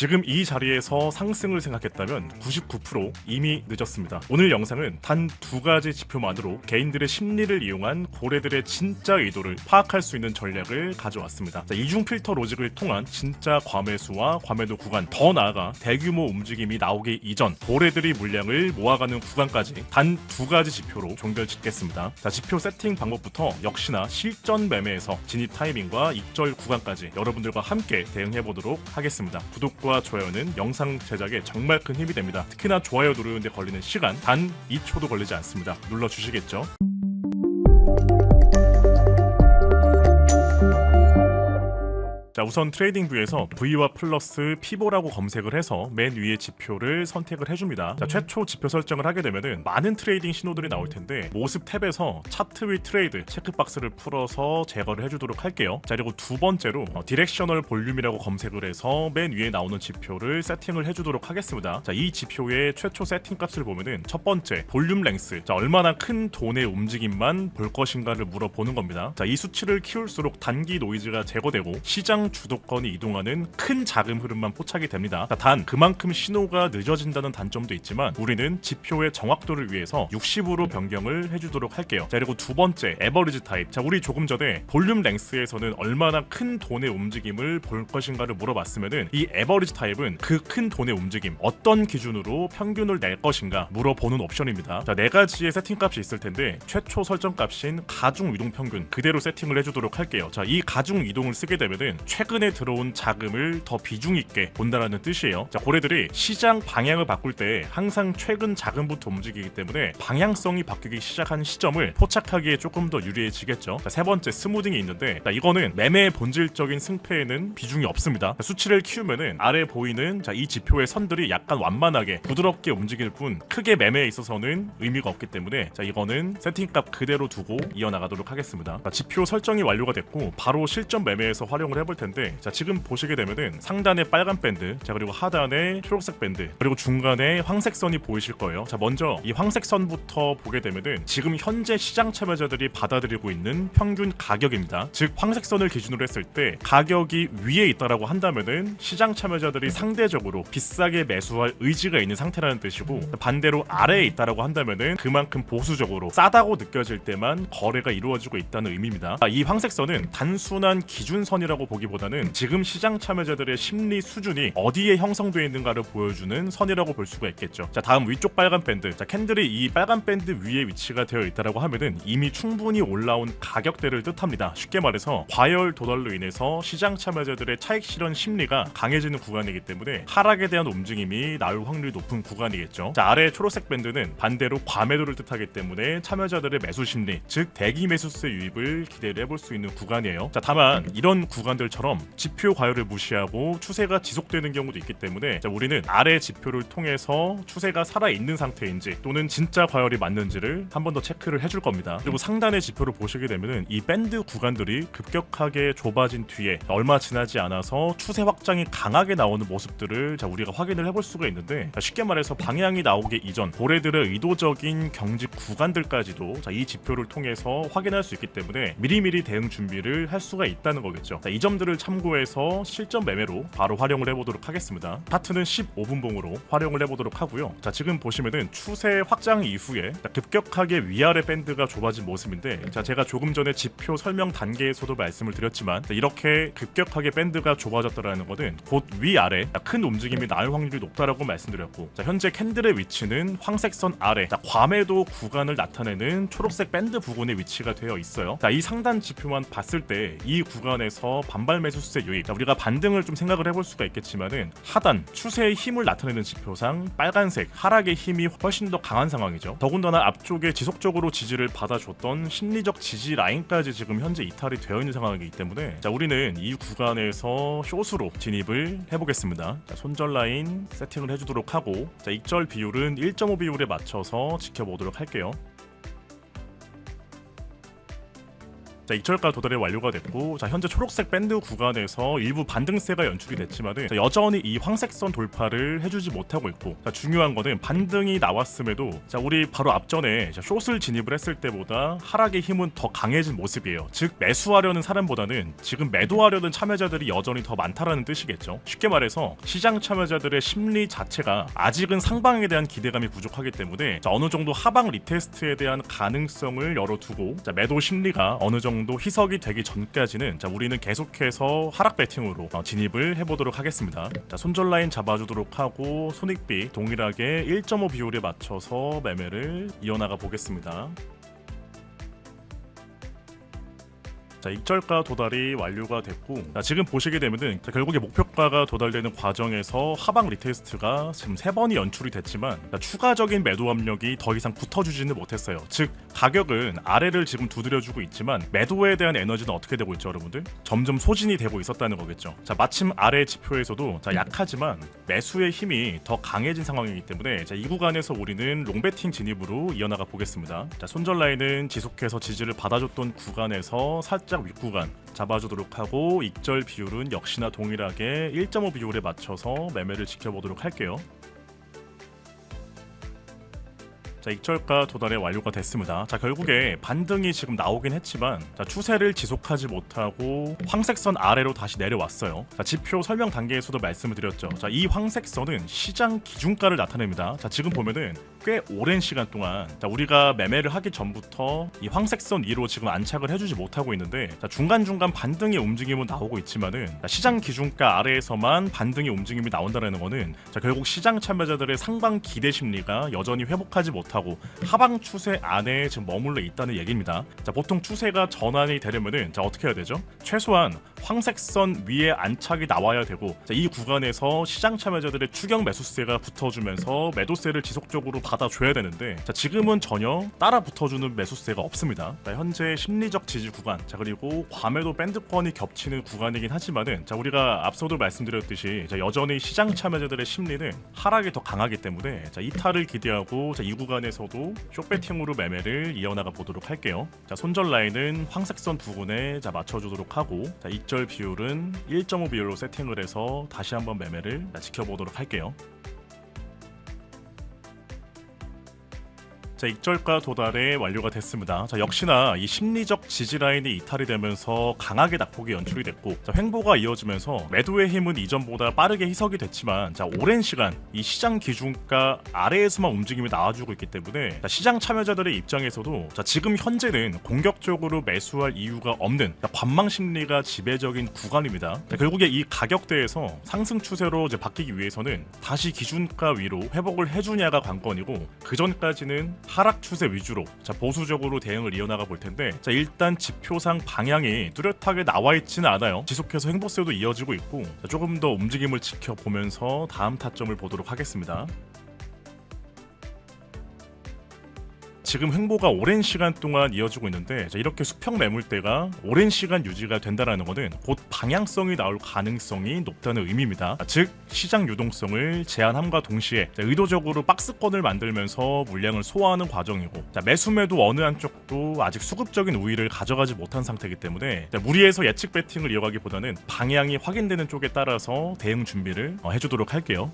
지금 이 자리에서 상승을 생각했다면 99% 이미 늦었습니다. 오늘 영상은 단 두 가지 지표만으로 개인들의 심리를 이용한 고래들의 진짜 의도를 파악할 수 있는 전략을 가져왔습니다. 이중 필터 로직을 통한 진짜 과매수와 과매도 구간, 더 나아가 대규모 움직임이 나오기 이전 고래들이 물량을 모아가는 구간까지 단 두 가지 지표로 종결 짓겠습니다. 지표 세팅 방법부터 역시나 실전 매매에서 진입 타이밍과 익절 구간까지 여러분들과 함께 대응해보도록 하겠습니다. 구독과 좋아요는 영상 제작에 정말 큰 힘이 됩니다. 특히나 좋아요 누르는데 걸리는 시간 단 2초도 걸리지 않습니다. 눌러주시겠죠? 자, 우선 트레이딩 뷰에서 V와 플러스 피보라고 검색을 해서 맨 위에 지표를 선택을 해줍니다. 자, 최초 지표 설정을 하게 되면은 많은 트레이딩 신호들이 나올 텐데 모습 탭에서 차트 위 트레이드 체크박스를 풀어서 제거를 해주도록 할게요. 자, 그리고 두 번째로 디렉셔널 볼륨이라고 검색을 해서 맨 위에 나오는 지표를 세팅을 해주도록 하겠습니다. 자, 이 지표의 최초 세팅 값을 보면은 첫 번째 볼륨 랭스, 자, 얼마나 큰 돈의 움직임만 볼 것인가를 물어보는 겁니다. 자, 이 수치를 키울수록 단기 노이즈가 제거되고 시장 주도권이 이동하는 큰 자금 흐름만 포착이 됩니다. 단 그만큼 신호가 늦어진다는 단점도 있지만 우리는 지표의 정확도를 위해서 60으로 변경을 해주도록 할게요. 자, 그리고 두 번째 에버리지 타입. 자, 우리 조금 전에 볼륨 랭스에서는 얼마나 큰 돈의 움직임을 볼 것인가를 물어봤으면은 이 에버리지 타입은 그 큰 돈의 움직임 어떤 기준으로 평균을 낼 것인가 물어보는 옵션입니다. 자, 네 가지의 세팅 값이 있을 텐데 최초 설정 값인 가중 이동 평균 그대로 세팅을 해주도록 할게요. 자, 이 가중 이동을 쓰게 되면은 최근에 들어온 자금을 더 비중 있게 본다라는 뜻이에요. 자, 고래들이 시장 방향을 바꿀 때 항상 최근 자금부터 움직이기 때문에 방향성이 바뀌기 시작한 시점을 포착하기에 조금 더 유리해지겠죠. 자, 세 번째 스무딩이 있는데 이거는 매매의 본질적인 승패에는 비중이 없습니다. 자, 수치를 키우면은 아래 보이는 이 지표의 선들이 약간 완만하게 부드럽게 움직일 뿐 크게 매매에 있어서는 의미가 없기 때문에 이거는 세팅값 그대로 두고 이어나가도록 하겠습니다. 자, 지표 설정이 완료가 됐고 바로 실전 매매에서 활용을 해볼 텐데 자, 지금 보시게 되면은 상단에 빨간 밴드, 자, 그리고 하단에 초록색 밴드, 그리고 중간에 황색 선이 보이실 거예요. 자, 먼저 이 황색 선부터 보게 되면은 지금 현재 시장 참여자들이 받아들이고 있는 평균 가격입니다. 즉 황색 선을 기준으로 했을 때 가격이 위에 있다라고 한다면은 시장 참여자들이 상대적으로 비싸게 매수할 의지가 있는 상태라는 뜻이고 반대로 아래에 있다라고 한다면은 그만큼 보수적으로 싸다고 느껴질 때만 거래가 이루어지고 있다는 의미입니다. 자, 이 황색 선은 단순한 기준선이라고 보기보다는 지금 시장 참여자들의 심리 수준이 어디에 형성되어 있는가를 보여주는 선이라고 볼 수가 있겠죠. 자, 다음 위쪽 빨간 밴드. 자, 캔들이 이 빨간 밴드 위에 위치가 되어 있다라고 하면은 이미 충분히 올라온 가격대를 뜻합니다. 쉽게 말해서 과열 도달로 인해서 시장 참여자들의 차익 실현 심리가 강해지는 구간이기 때문에 하락에 대한 움직임이 나올 확률이 높은 구간이겠죠. 자, 아래 초록색 밴드는 반대로 과매도를 뜻하기 때문에 참여자들의 매수 심리, 즉 대기 매수세 유입을 기대를 해볼 수 있는 구간이에요. 자, 다만 이런 구간들처럼 지표 과열을 무시하고 추세가 지속되는 경우도 있기 때문에 우리는 아래 지표를 통해서 추세가 살아있는 상태인지 또는 진짜 과열이 맞는지를 한 번 더 체크를 해줄 겁니다. 그리고 상단의 지표를 보시게 되면은 이 밴드 구간들이 급격하게 좁아진 뒤에 얼마 지나지 않아서 추세 확장이 강하게 나오는 모습들을 우리가 확인을 해볼 수가 있는데 쉽게 말해서 방향이 나오기 이전 고래들의 의도적인 경직 구간들까지도 이 지표를 통해서 확인할 수 있기 때문에 미리미리 대응 준비를 할 수가 있다는 거겠죠. 이 점들을 참고해서 실전 매매로 바로 활용을 해보도록 하겠습니다. 파트는 15분 봉으로 활용을 해보도록 하고요. 자, 지금 보시면은 추세 확장 이후에 급격하게 위아래 밴드가 좁아진 모습인데 제가 조금 전에 지표 설명 단계에서도 말씀을 드렸지만 이렇게 급격하게 밴드가 좁아졌다라는 것은 곧 위아래 큰 움직임이 나올 확률이 높다라고 말씀드렸고 현재 캔들의 위치는 황색 선 아래 과매도 구간을 나타내는 초록색 밴드 부근에 위치가 되어 있어요. 이 상단 지표만 봤을 때 이 구간에서 반발 매수세 유입, 우리가 반등을 좀 생각을 해볼 수가 있겠지만은 하단 추세의 힘을 나타내는 지표상 빨간색 하락의 힘이 훨씬 더 강한 상황이죠. 더군다나 앞쪽에 지속적으로 지지를 받아줬던 심리적 지지 라인까지 지금 현재 이탈이 되어 있는 상황이기 때문에 우리는 이 구간에서 숏으로 진입을 해보겠습니다. 손절 라인 세팅을 해주도록 하고 익절 비율은 1.5 비율에 맞춰서 지켜보도록 할게요. 자, 익절가 도달이 완료가 됐고, 자, 현재 초록색 밴드 구간에서 일부 반등세가 연출이 됐지만은 자, 여전히 이 황색선 돌파를 해주지 못하고 있고, 자, 중요한 거는 반등이 나왔음에도 자, 우리 바로 앞전에 자, 숏을 진입을 했을 때보다 하락의 힘은 더 강해진 모습이에요. 즉 매수하려는 사람보다는 지금 매도하려는 참여자들이 여전히 더 많다라는 뜻이겠죠. 쉽게 말해서 시장 참여자들의 심리 자체가 아직은 상방에 대한 기대감이 부족하기 때문에 자, 어느 정도 하방 리테스트에 대한 가능성을 열어두고 자, 매도 심리가 어느 정도 희석이 되기 전까지는 자, 우리는 계속해서 하락 배팅으로 진입을 해보도록 하겠습니다. 자, 손절 라인 잡아주도록 하고 손익비 동일하게 1.5 비율에 맞춰서 매매를 이어나가 보겠습니다. 자, 익절가 도달이 완료가 됐고, 자, 지금 보시게 되면은 자, 결국에 목표가가 도달되는 과정에서 하방 리테스트가 지금 3번이 연출이 됐지만 자, 추가적인 매도 압력이 더 이상 붙어주지는 못했어요. 즉 가격은 아래를 지금 두드려주고 있지만 매도에 대한 에너지는 어떻게 되고 있죠, 여러분들? 점점 소진이 되고 있었다는 거겠죠. 자, 마침 아래 지표에서도 자, 약하지만 매수의 힘이 더 강해진 상황이기 때문에 자, 이 구간에서 우리는 롱배팅 진입으로 이어나가 보겠습니다. 자, 손절 라인은 지속해서 지지를 받아줬던 구간에서 살짝 윗구간 잡아주도록 하고 익절 비율은 역시나 동일하게 1.5 비율에 맞춰서 매매를 지켜보도록 할게요. 자, 익절가 도달에 완료가 됐습니다. 자, 결국에 반등이 지금 나오긴 했지만 자, 추세를 지속하지 못하고 황색선 아래로 다시 내려왔어요. 자, 지표 설명 단계에서도 말씀을 드렸죠. 자, 이 황색선은 시장 기준가를 나타냅니다. 자, 지금 보면은 꽤 오랜 시간 동안 자, 우리가 매매를 하기 전부터 이 황색선 위로 지금 안착을 해주지 못하고 있는데 자, 중간중간 반등의 움직임은 나오고 있지만은 자, 시장 기준가 아래에서만 반등의 움직임이 나온다는 거는 자, 결국 시장 참여자들의 상방 기대 심리가 여전히 회복하지 못하고 하방 추세 안에 지금 머물러 있다는 얘기입니다. 자, 보통 추세가 전환이 되려면은 자, 어떻게 해야 되죠? 최소한 황색선 위에 안착이 나와야 되고 자, 이 구간에서 시장 참여자들의 추격 매수세가 붙어주면서 매도세를 지속적으로 받아줘야 되는데 자, 지금은 전혀 따라 붙어주는 매수세가 없습니다. 자, 현재 심리적 지지 구간 자, 그리고 과매도 밴드권이 겹치는 구간이긴 하지만은 자, 우리가 앞서도 말씀드렸듯이 자, 여전히 시장 참여자들의 심리는 하락이 더 강하기 때문에 자, 이탈을 기대하고 자, 이 구간에서도 숏배팅으로 매매를 이어나가 보도록 할게요. 자, 손절 라인은 황색선 부분에 자, 맞춰주도록 하고 자, 익절 비율은 1.5 비율로 세팅을 해서 다시 한번 매매를 지켜보도록 할게요. 자, 익절가 도달에 완료가 됐습니다. 자, 역시나 이 심리적 지지 라인이 이탈이 되면서 강하게 낙폭이 연출이 됐고 자, 횡보가 이어지면서 매도의 힘은 이전보다 빠르게 희석이 됐지만 자, 오랜 시간 이 시장 기준가 아래에서만 움직임이 나와주고 있기 때문에 자, 시장 참여자들의 입장에서도 자, 지금 현재는 공격적으로 매수할 이유가 없는 자, 관망 심리가 지배적인 구간입니다. 자, 결국에 이 가격대에서 상승 추세로 이제 바뀌기 위해서는 다시 기준가 위로 회복을 해주냐가 관건이고 그 전까지는 하락 추세 위주로 자, 보수적으로 대응을 이어나가 볼 텐데 자, 일단 지표상 방향이 뚜렷하게 나와 있지는 않아요. 지속해서 횡보세도 이어지고 있고 자, 조금 더 움직임을 지켜보면서 다음 타점을 보도록 하겠습니다. 지금 횡보가 오랜 시간 동안 이어지고 있는데 자, 이렇게 수평 매물대가 오랜 시간 유지가 된다는 것은 곧 방향성이 나올 가능성이 높다는 의미입니다. 즉 시장 유동성을 제한함과 동시에 자, 의도적으로 박스권을 만들면서 물량을 소화하는 과정이고 자, 매수매도 어느 한쪽도 아직 수급적인 우위를 가져가지 못한 상태이기 때문에 자, 무리해서 예측 배팅을 이어가기보다는 방향이 확인되는 쪽에 따라서 대응 준비를 해주도록 할게요.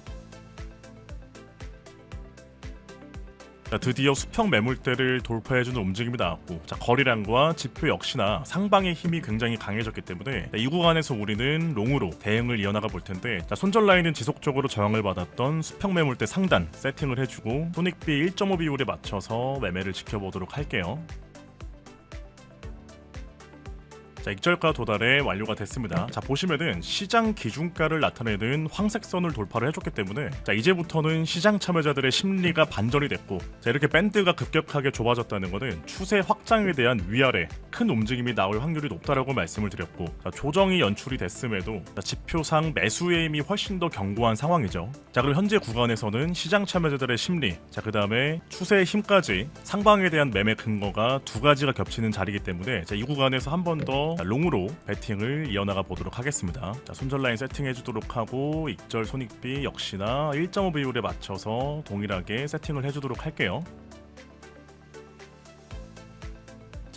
자, 드디어 수평 매물대를 돌파해주는 움직임이 나왔고 자, 거래량과 지표 역시나 상방의 힘이 굉장히 강해졌기 때문에 자, 이 구간에서 우리는 롱으로 대응을 이어나가 볼 텐데 자, 손절 라인은 지속적으로 저항을 받았던 수평 매물대 상단 세팅을 해주고 손익비 1.5 비율에 맞춰서 매매를 지켜보도록 할게요. 자, 익절가 도달에 완료가 됐습니다. 자, 보시면은 시장 기준가를 나타내는 황색선을 돌파를 해줬기 때문에 자, 이제부터는 시장 참여자들의 심리가 반전이 됐고 자, 이렇게 밴드가 급격하게 좁아졌다는 것은 추세 확장에 대한 위아래 큰 움직임이 나올 확률이 높다라고 말씀을 드렸고 자, 조정이 연출이 됐음에도 자, 지표상 매수의 힘이 훨씬 더 견고한 상황이죠. 자, 그리고 현재 구간에서는 시장 참여자들의 심리 자, 그 다음에 추세의 힘까지 상방에 대한 매매 근거가 두 가지가 겹치는 자리이기 때문에 자, 이 구간에서 한 번 더 롱으로 배팅을 이어나가 보도록 하겠습니다. 자, 손절 라인 세팅해 주도록 하고 익절 손익비 역시나 1.5 비율에 맞춰서 동일하게 세팅을 해주도록 할게요.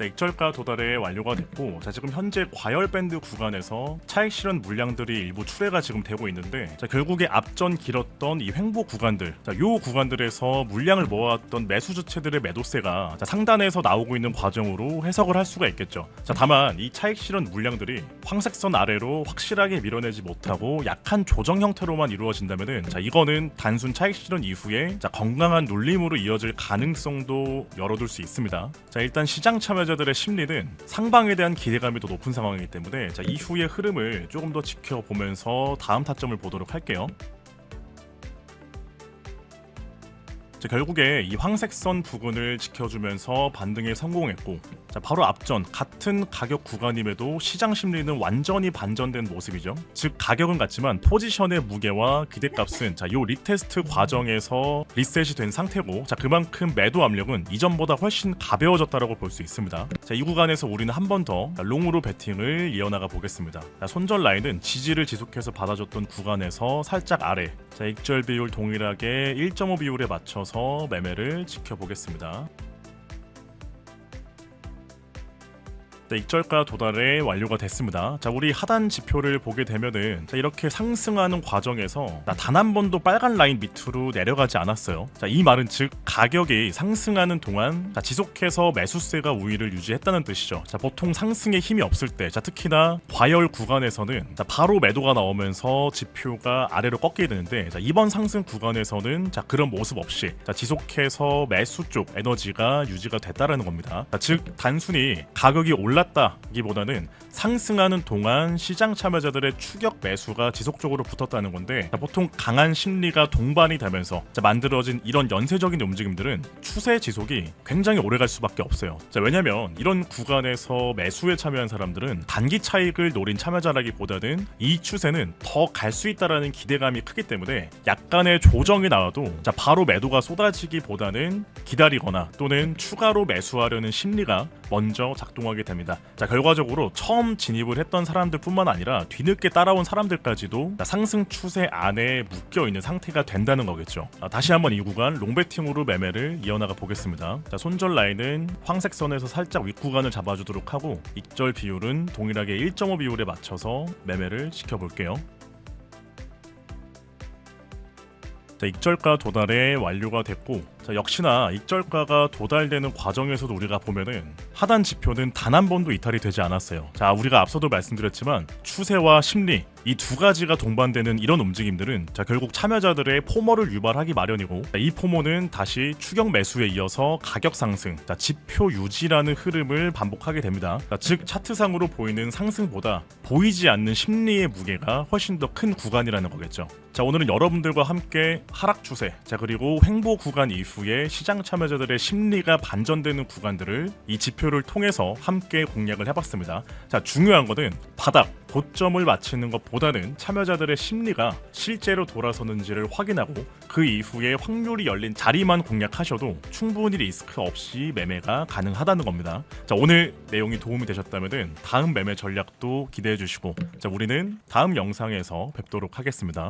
자, 익절가 도달에 완료가 됐고, 자, 지금 현재 과열 밴드 구간에서 차익 실현 물량들이 일부 출회가 지금 되고 있는데, 자, 결국에 앞전 길었던 이 횡보 구간들, 자, 요 구간들에서 물량을 모아왔던 매수 주체들의 매도세가 자, 상단에서 나오고 있는 과정으로 해석을 할 수가 있겠죠. 자, 다만 이 차익 실현 물량들이 황색선 아래로 확실하게 밀어내지 못하고 약한 조정 형태로만 이루어진다면은, 자, 이거는 단순 차익 실현 이후에 자, 건강한 눌림으로 이어질 가능성도 열어둘 수 있습니다. 자, 일단 시장 참여자들의 심리는 상방에 대한 기대감이 더 높은 상황이기 때문에, 자, 이후의 흐름을 조금 더 지켜보면서 다음 타점을 보도록 할게요. 자, 결국에 이 황색선 부근을 지켜주면서 반등에 성공했고, 자, 바로 앞전 같은 가격 구간임에도 시장 심리는 완전히 반전된 모습이죠. 즉 가격은 같지만 포지션의 무게와 기대값은 자, 요 리테스트 과정에서 리셋이 된 상태고, 자, 그만큼 매도 압력은 이전보다 훨씬 가벼워졌다라고 볼 수 있습니다. 자, 이 구간에서 우리는 한 번 더 롱으로 베팅을 이어나가 보겠습니다. 자, 손절 라인은 지지를 지속해서 받아줬던 구간에서 살짝 아래, 자, 익절 비율 동일하게 1.5 비율에 맞춰서 매매를 지켜보겠습니다. 익절가 도달에 완료가 됐습니다. 자, 우리 하단 지표를 보게 되면은 자, 이렇게 상승하는 과정에서 단 한 번도 빨간 라인 밑으로 내려가지 않았어요. 자, 이 말은 즉 가격이 상승하는 동안 자, 지속해서 매수세가 우위를 유지했다는 뜻이죠. 자, 보통 상승에 힘이 없을 때, 자, 특히나 과열 구간에서는 자, 바로 매도가 나오면서 지표가 아래로 꺾이게 되는데, 자, 이번 상승 구간에서는 자, 그런 모습 없이 자, 지속해서 매수 쪽 에너지가 유지가 됐다라는 겁니다. 자, 즉 단순히 가격이 올랐다기보다는 상승하는 동안 시장 참여자들의 추격 매수가 지속적으로 붙었다는 건데, 자, 보통 강한 심리가 동반이 되면서 자, 만들어진 이런 연쇄적인 움직임들은 추세 지속이 굉장히 오래 갈 수밖에 없어요. 자, 왜냐면 이런 구간에서 매수에 참여한 사람들은 단기 차익을 노린 참여자라기보다는 이 추세는 더 갈 수 있다라는 기대감이 크기 때문에 약간의 조정이 나와도 자, 바로 매도가 쏟아지기보다는 기다리거나 또는 추가로 매수하려는 심리가 먼저 작동하게 됩니다. 자, 결과적으로 처음 진입을 했던 사람들뿐만 아니라 뒤늦게 따라온 사람들까지도 상승 추세 안에 묶여있는 상태가 된다는 거겠죠. 다시 한번 이 구간 롱베팅으로 매매를 이어나가 보겠습니다. 자, 손절 라인은 황색선에서 살짝 윗구간을 잡아주도록 하고, 익절 비율은 동일하게 1.5 비율에 맞춰서 매매를 지켜볼게요. 자, 익절가 도달에 완료가 됐고, 자, 역시나 익절가가 도달되는 과정에서도 우리가 보면은 하단 지표는 단 한 번도 이탈이 되지 않았어요. 자, 우리가 앞서도 말씀드렸지만 추세와 심리 이 두 가지가 동반되는 이런 움직임들은 자, 결국 참여자들의 포모를 유발하기 마련이고, 자, 이 포모는 다시 추격 매수에 이어서 가격 상승, 자, 지표 유지라는 흐름을 반복하게 됩니다. 자, 즉 차트상으로 보이는 상승보다 보이지 않는 심리의 무게가 훨씬 더 큰 구간이라는 거겠죠. 자, 오늘은 여러분들과 함께 하락 추세, 자, 그리고 횡보 구간 이후에 시장 참여자들의 심리가 반전되는 구간들을 이 지표를 통해서 함께 공략을 해봤습니다. 자, 중요한 것은 바닥 고점을 맞추는 것보다는 참여자들의 심리가 실제로 돌아서는지를 확인하고 그 이후에 확률이 열린 자리만 공략하셔도 충분히 리스크 없이 매매가 가능하다는 겁니다. 자, 오늘 내용이 도움이 되셨다면 다음 매매 전략도 기대해 주시고, 자, 우리는 다음 영상에서 뵙도록 하겠습니다.